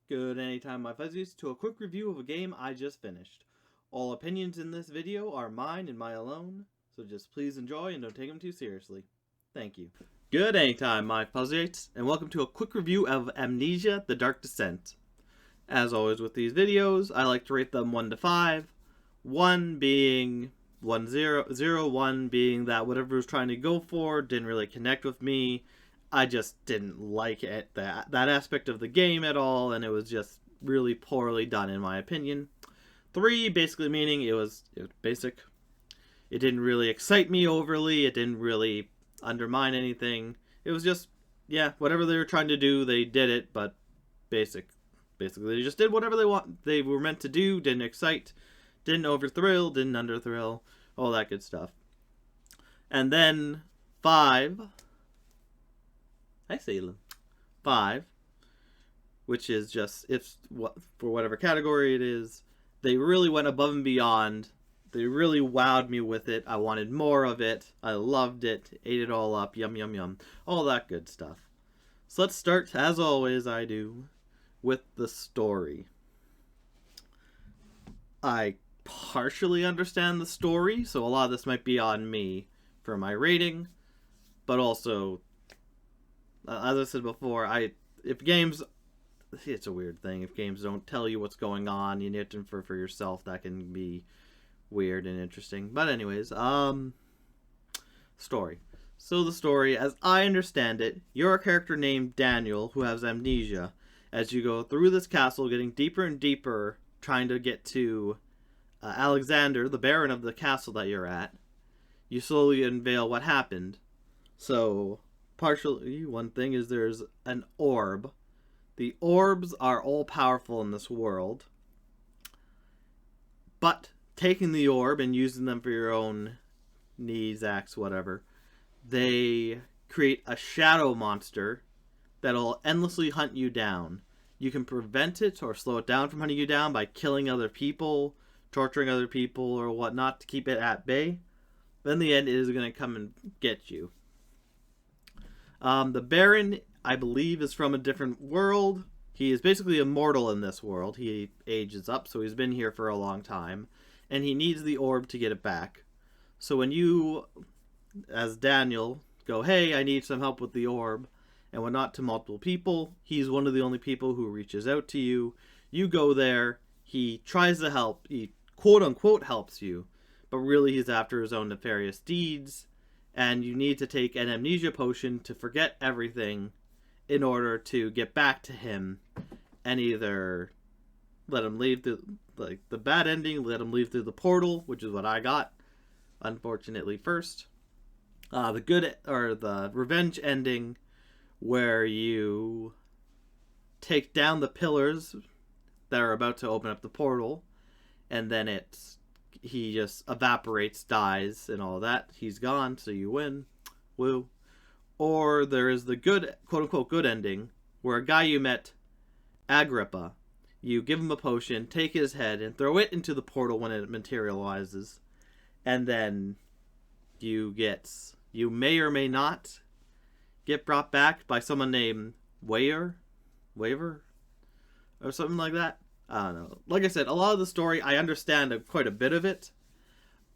Good anytime, my fuzzies, to a quick review of a game I just finished. All opinions in this video are mine and mine alone, so just please enjoy and don't take them too seriously. Thank you. Good anytime, my fuzzies, and welcome to a quick review of Amnesia The Dark Descent. As always with these videos, I like to rate them 1 to 5, 1 being 1 0, 0 1 being that whatever I was trying to go for didn't really connect with me. I just didn't like it, that aspect of the game at all, and it was just really poorly done in my opinion. 3 basically meaning it was basic. It didn't really excite me overly. It didn't really undermine anything. It was just, yeah, whatever they were trying to do, they did it, but basic. Basically, they just did whatever they were meant to do. Didn't excite, didn't overthrill, didn't underthrill, all that good stuff. And then 5. I say 5, which is just if for whatever category it is, they really went above and beyond. They really wowed me with it. I wanted more of it. I loved it. Ate it all up. Yum, yum, yum. All that good stuff. So let's start, as always I do, with the story. I partially understand the story, so a lot of this might be on me for my rating, but also, as I said before, if games, it's a weird thing. If games don't tell you what's going on, you need to infer for yourself. That can be weird and interesting. But anyways, story. So the story, as I understand it, you're a character named Daniel who has amnesia. As you go through this castle, getting deeper and deeper, trying to get to Alexander, the Baron of the castle that you're at, you slowly unveil what happened. So, partially, one thing is there's an orb. The orbs are all powerful in this world, but taking the orb and using them for your own needs, acts, whatever, they create a shadow monster that'll endlessly hunt you down. You can prevent it or slow it down from hunting you down by killing other people, torturing other people, or whatnot to keep it at bay. But in the end, it is going to come and get you. The Baron, I believe, is from a different world. He is basically immortal in this world. He ages up, so he's been here for a long time. And he needs the orb to get it back. So when you, as Daniel, go, hey, I need some help with the orb, and whatnot to multiple people, he's one of the only people who reaches out to you. You go there, he tries to help, he quote-unquote helps you, but really he's after his own nefarious deeds, and you need to take an amnesia potion to forget everything in order to get back to him and either let him leave the bad ending, let him leave through the portal, which is what I got, unfortunately, first. The good, or the revenge ending, where you take down the pillars that are about to open up the portal, and then he just evaporates, dies, and all that. He's gone, so you win. Woo. Or there is the good, quote-unquote good ending, where a guy you met, Agrippa, you give him a potion, take his head, and throw it into the portal when it materializes, and then you may or may not get brought back by someone named Waver, or something like that. I don't know. Like I said, a lot of the story, I understand quite a bit of it,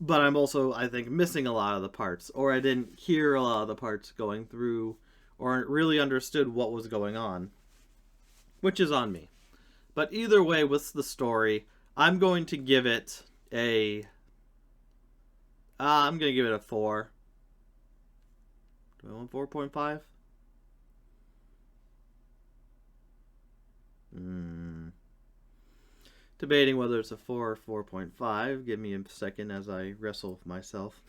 but I'm also, I think, missing a lot of the parts, or I didn't hear a lot of the parts going through, or really understood what was going on, which is on me. But either way, with the story, I'm going to give it a 4. Do I want 4.5? Debating whether it's a 4 or 4.5. Give me a second as I wrestle with myself.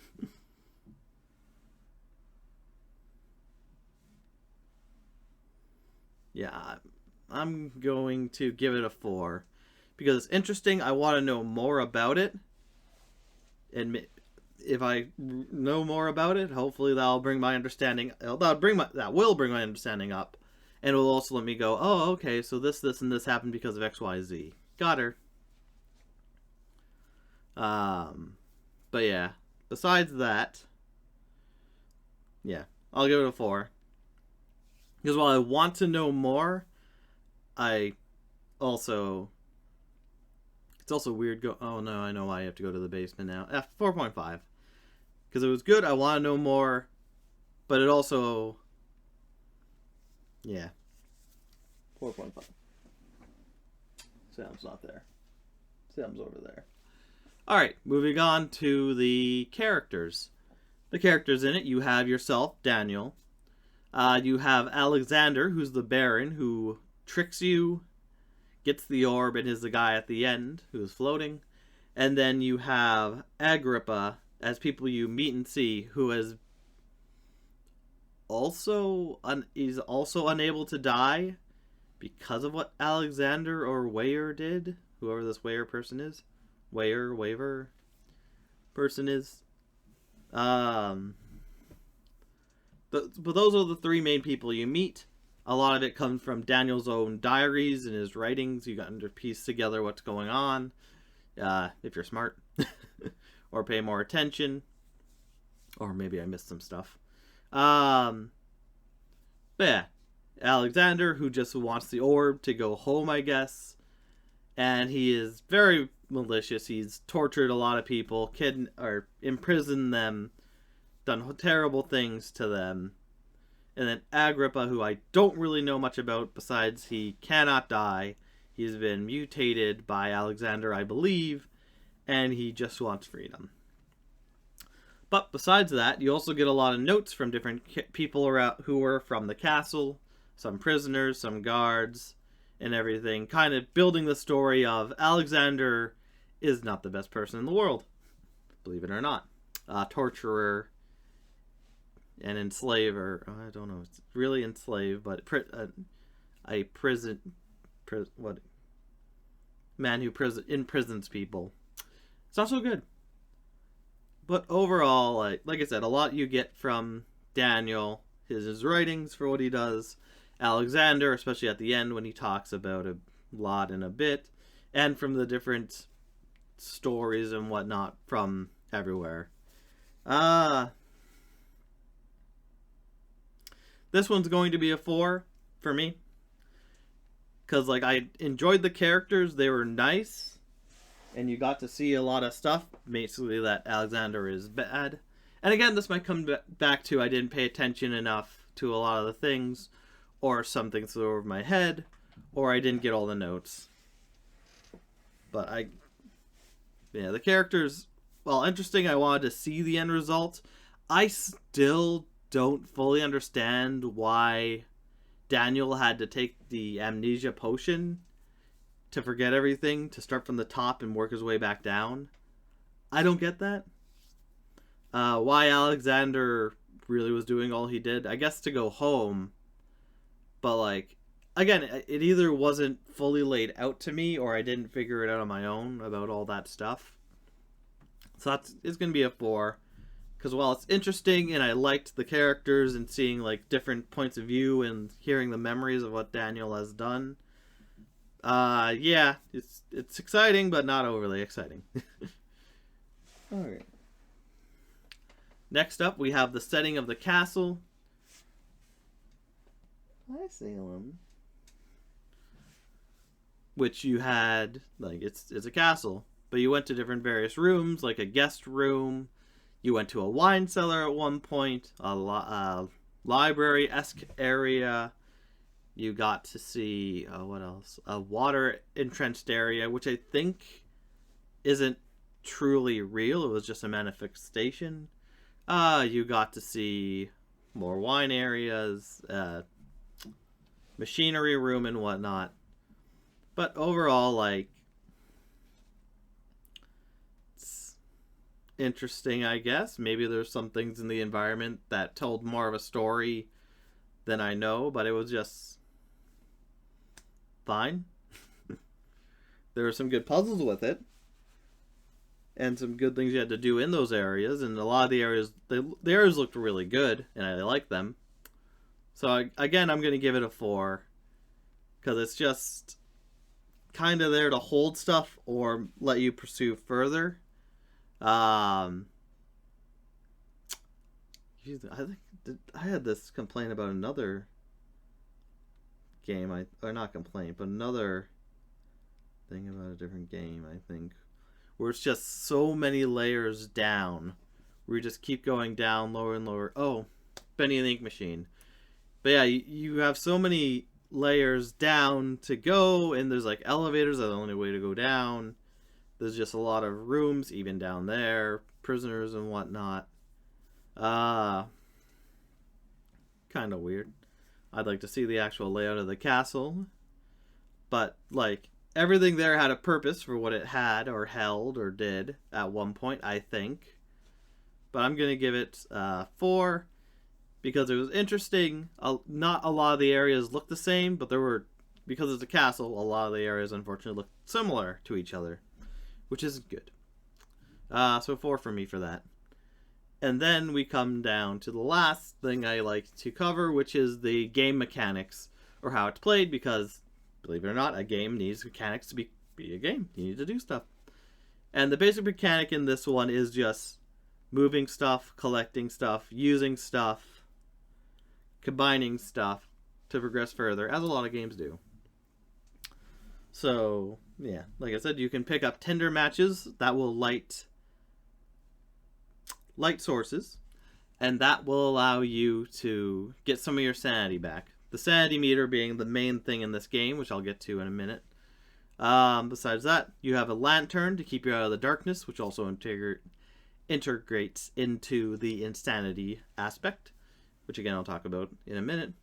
Yeah, I'm going to give it a 4. Because it's interesting, I want to know more about it. And if I know more about it, hopefully that'll bring my understanding. That will bring my understanding up, and it will also let me go, oh, okay, so this, and this happened because of X, Y, Z. Got her. But yeah. Besides that, yeah, I'll give it a 4. Because while I want to know more, I also, it's also weird. Oh no, I know why I have to go to the basement now. 4.5. Because it was good. I want to know more. But it also, yeah. 4.5. Sam's not there. Sam's over there. Alright, moving on to the characters. The characters in it, you have yourself, Daniel. You have Alexander, who's the Baron, who tricks you, gets the orb, and is the guy at the end who's floating. And then you have Agrippa as people you meet and see, who is also unable to die because of what Alexander or Weyer did. Whoever this Weyer person is. Waver person is. But those are the three main people you meet. A lot of it comes from Daniel's own diaries and his writings. You got to piece together what's going on, if you're smart, or pay more attention, or maybe I missed some stuff. But yeah, Alexander, who just wants the orb to go home, I guess, and he is very malicious. He's tortured a lot of people, or imprisoned them, done terrible things to them. And then Agrippa, who I don't really know much about besides he cannot die. He's been mutated by Alexander, I believe, and he just wants freedom. But besides that, you also get a lot of notes from different people who were from the castle, some prisoners, some guards, and everything, kind of building the story of Alexander is not the best person in the world, believe it or not. Torturer and enslaver. I don't know. It's really enslave, but a man who imprisons people. It's not so good. But overall, like I said, a lot you get from Daniel, his writings for what he does. Alexander, especially at the end when he talks about a lot in a bit, and from the different stories and whatnot from everywhere. This one's going to be a 4 for me. Because, I enjoyed the characters. They were nice. And you got to see a lot of stuff. Basically, that Alexander is bad. And again, this might come back to I didn't pay attention enough to a lot of the things. Or something flew over my head. Or I didn't get all the notes. But the characters, while interesting, I wanted to see the end result. I still don't fully understand why Daniel had to take the amnesia potion to forget everything, to start from the top and work his way back down. I don't get that. Why Alexander really was doing all he did, I guess to go home. But again, it either wasn't fully laid out to me or I didn't figure it out on my own about all that stuff. So it's going to be a 4. Because while it's interesting and I liked the characters and seeing different points of view and hearing the memories of what Daniel has done, it's exciting but not overly exciting. Alright. Next up we have the setting of the castle. Hi, Salem. Which you had, it's a castle, but you went to different various rooms, like a guest room. You went to a wine cellar at one point, a library-esque area. You got to see, what else? A water-entrenched area, which I think isn't truly real. It was just a manifestation. You got to see more wine areas, machinery room and whatnot. But overall, it's interesting, I guess. Maybe there's some things in the environment that told more of a story than I know, but it was just fine. There were some good puzzles with it, and some good things you had to do in those areas, and a lot of the areas looked really good, and I liked them. So again, I'm going to give it a 4, because it's just kind of there to hold stuff or let you pursue further. I think I had this complaint about another game. Or not complaint, but another thing about a different game, I think. Where it's just so many layers down. Where you just keep going down, lower and lower. Oh, Benny and the Ink Machine. But yeah, you have so many layers down to go, and there's like elevators, that's the only way to go down. There's just a lot of rooms, even down there, prisoners and whatnot. Kind of weird. I'd like to see the actual layout of the castle. But, like, everything there had a purpose for what it had or held or did at one point, I think. But I'm going to give it 4 because it was interesting. Not a lot of the areas looked the same, but there were, because it's a castle, a lot of the areas unfortunately looked similar to each other, which isn't good. So 4 for me for that. And then we come down to the last thing I like to cover, which is the game mechanics, or how it's played, because, believe it or not, a game needs mechanics to be a game. You need to do stuff. And the basic mechanic in this one is just moving stuff, collecting stuff, using stuff, combining stuff to progress further, as a lot of games do. So, yeah, like I said, you can pick up Tinder matches that will light sources, and that will allow you to get some of your sanity back. The sanity meter being the main thing in this game, which I'll get to in a minute. Besides that, you have a lantern to keep you out of the darkness, which also integrates into the insanity aspect, which again I'll talk about in a minute.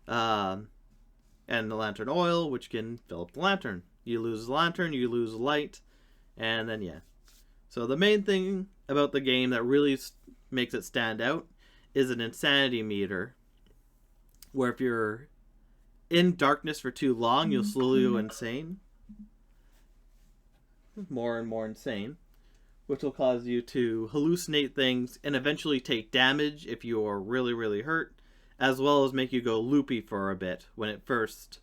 And the lantern oil, which can fill up the lantern. You lose the lantern, you lose light, and then yeah. So the main thing about the game that really makes it stand out is an insanity meter, where if you're in darkness for too long, you'll slowly go insane. More and more insane. Which will cause you to hallucinate things and eventually take damage if you are really, really hurt, as well as make you go loopy for a bit when it first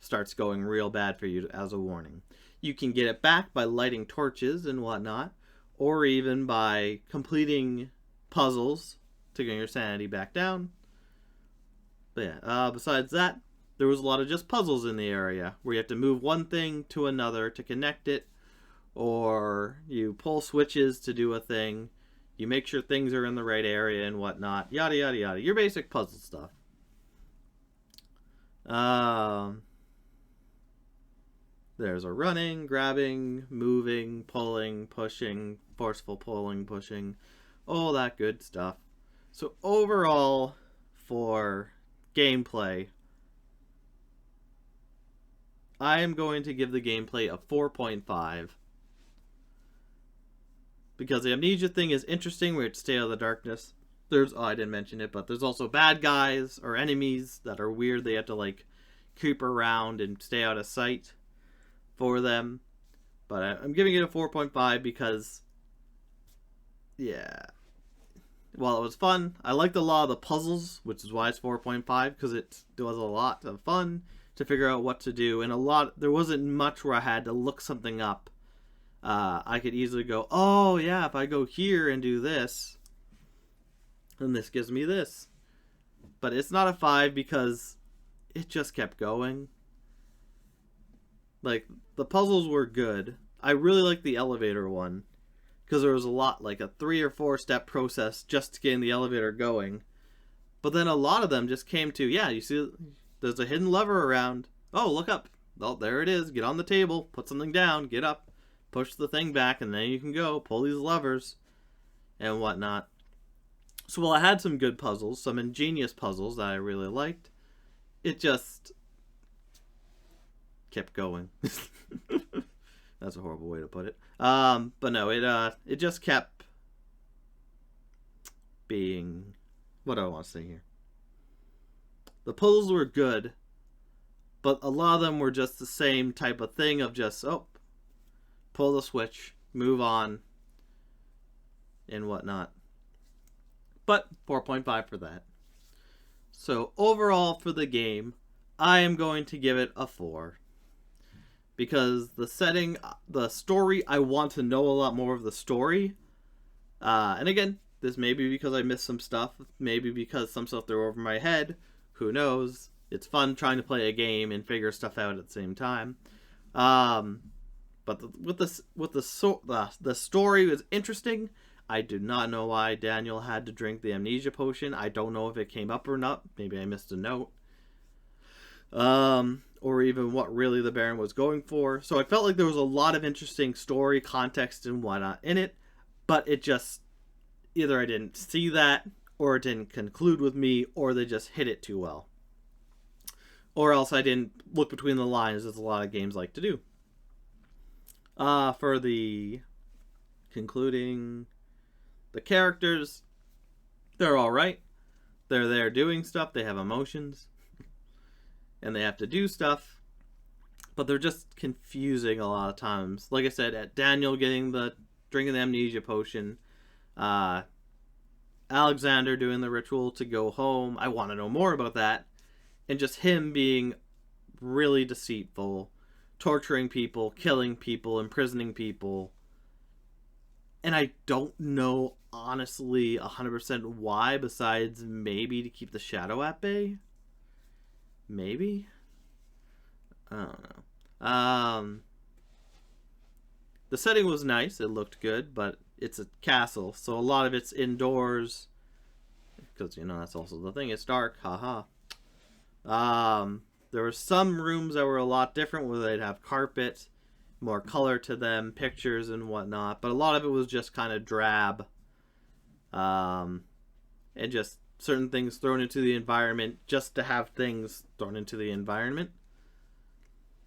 starts going real bad for you as a warning. You can get it back by lighting torches and whatnot, or even by completing puzzles to get your sanity back down. But yeah, besides that, there was a lot of just puzzles in the area, where you have to move one thing to another to connect it, or you pull switches to do a thing, you make sure things are in the right area and whatnot, yada yada yada. Your basic puzzle stuff. There's a running, grabbing, moving, pulling, pushing, forceful pulling, pushing, all that good stuff. So overall, for gameplay, I am going to give the gameplay a 4.5. Because the amnesia thing is interesting, where it's stay out of the darkness. I didn't mention it, but there's also bad guys or enemies that are weird. They have to like creep around and stay out of sight for them. But I'm giving it a 4.5 because, yeah, while it was fun, I liked a lot of the puzzles, which is why it's 4.5, because it was a lot of fun to figure out what to do, and there wasn't much where I had to look something up. I could easily go, oh yeah, if I go here and do this, then this gives me this. But it's not a 5 because it just kept going. Like, the puzzles were good. I really liked the elevator one, because there was a lot, like a 3 or 4 step process just to getting the elevator going. But then a lot of them just came to, yeah, you see, there's a hidden lever around. Oh, look up. Oh, there it is. Get on the table. Put something down. Get up. Push the thing back, and then you can go. Pull these levers and whatnot. So while I had some good puzzles, some ingenious puzzles that I really liked, it just kept going. That's a horrible way to put it. But no, it just kept being... What do I want to say here? The puzzles were good, but a lot of them were just the same type of thing of just, pull the switch, move on, and whatnot. But 4.5 for that. So overall for the game, I am going to give it a 4. Because the setting, the story, I want to know a lot more of the story. And again, this may be because I missed some stuff. Maybe because some stuff threw over my head. Who knows? It's fun trying to play a game and figure stuff out at the same time. But the story was interesting. I do not know why Daniel had to drink the amnesia potion. I don't know if it came up or not. Maybe I missed a note. Or even what really the Baron was going for. So I felt like there was a lot of interesting story, context, and whatnot in it. But it just, either I didn't see that, or it didn't conclude with me, or they just hit it too well. Or else I didn't look between the lines, as a lot of games like to do. For the concluding, the characters, they're alright. They're there doing stuff, they have emotions, and they have to do stuff, but they're just confusing a lot of times. Like I said, at Daniel drinking the amnesia potion, Alexander doing the ritual to go home, I want to know more about that, and just him being really deceitful, torturing people, killing people, imprisoning people. And I don't know, honestly, 100% why, besides maybe to keep the shadow at bay. Maybe? I don't know. The setting was nice. It looked good, but it's a castle, so a lot of it's indoors. Because, that's also the thing. It's dark. Haha. There were some rooms that were a lot different, where they'd have carpet, more color to them, pictures and whatnot. But a lot of it was just kind of drab. And just certain things thrown into the environment just to have things thrown into the environment,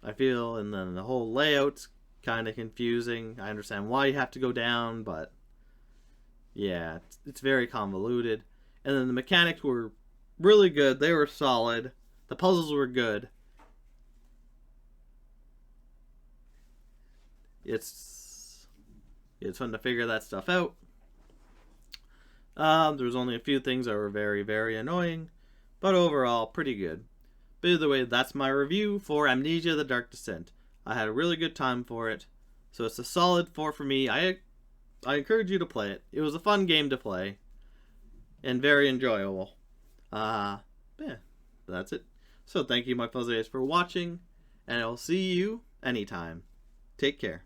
I feel. And then the whole layout's kind of confusing. I understand why you have to go down, but yeah, it's very convoluted. And then the mechanics were really good. They were solid. The puzzles were good. It's fun to figure that stuff out. There was only a few things that were very, very annoying, but overall, pretty good. But either way, that's my review for Amnesia The Dark Descent. I had a really good time for it, so it's a solid 4 for me. I encourage you to play it. It was a fun game to play, and very enjoyable. Yeah, that's it. So thank you, my fuzzies, for watching, and I'll see you anytime. Take care.